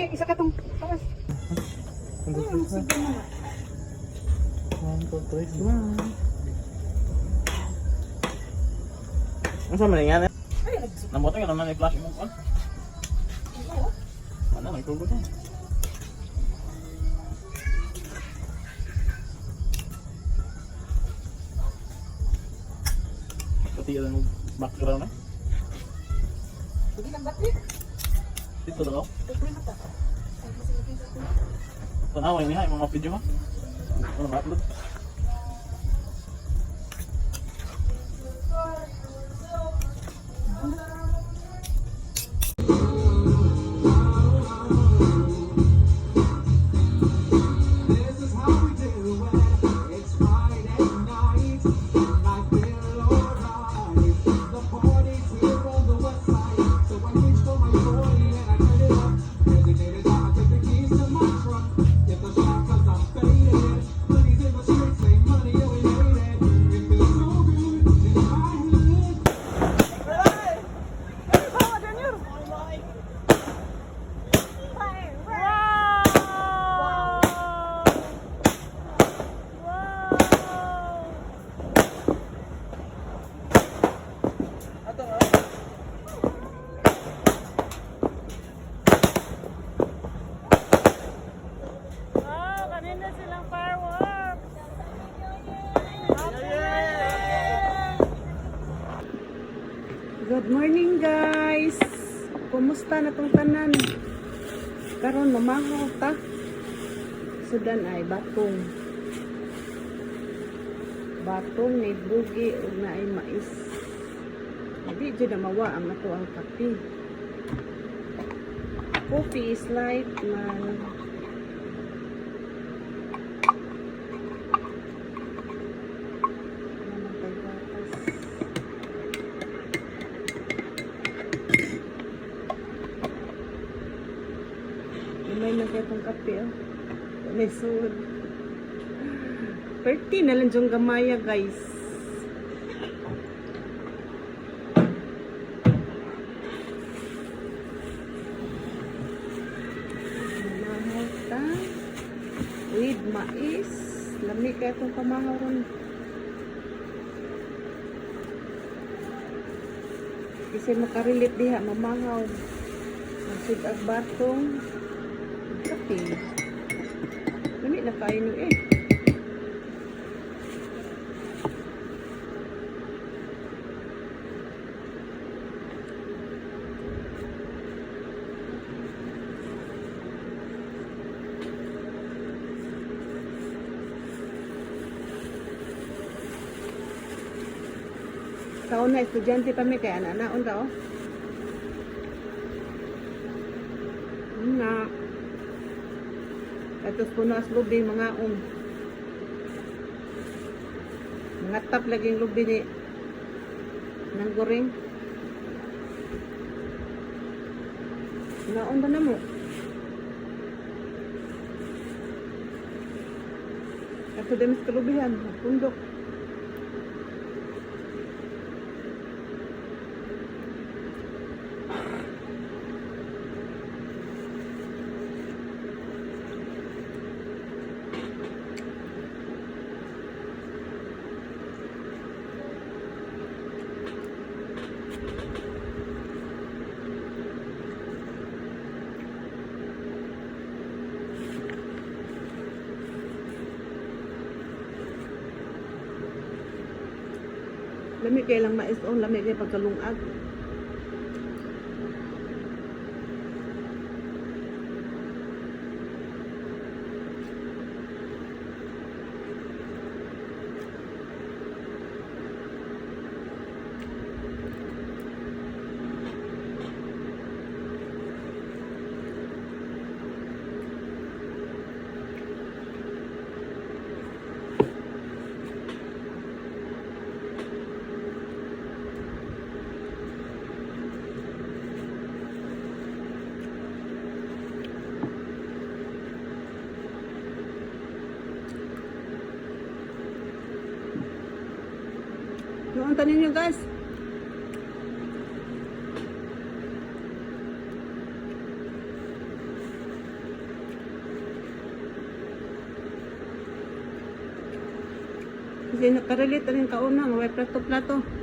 Ay, isa ka tong taas. Ang Sige mo. 1, 2, 3, 1. Ang sama na yan eh. Namoto ka naman i-flash mo. Ano, may tubo na. Pati ka lang background eh. Sige lang battery. Dito daw. Battery mata. Tanawa yung mga video mo. Ano ma-upload? Good morning guys. Kumusta na tong tanan? Karon mamahaw ta. Sudan ay batong. Batong may bugi ug naay mais. Di jud na mawa ang nato ang kape. Coffee is light man. May nagkatong kape oh. May sud. 30 na lang yung gamaya guys. Mamahaw ta. With mais. Lami kaya itong pamahaw ron. Kasi makarilit diha mamahaw. Masid ang batong. Kape. Lami na kain nyo eh. Kaon na estudyante pa mi kay anak-anaon ka oh. Nga. Atos puno as lubi mga mga tap laging lubi ni nang goreng. Naon ba na mo? Ato demis kalubihan, pundok. Lami kay lang mais on, lami kay pagkalungag. Yung tanin nyo guys. Kasi nakarelate rin kauna, nga way plato-plato.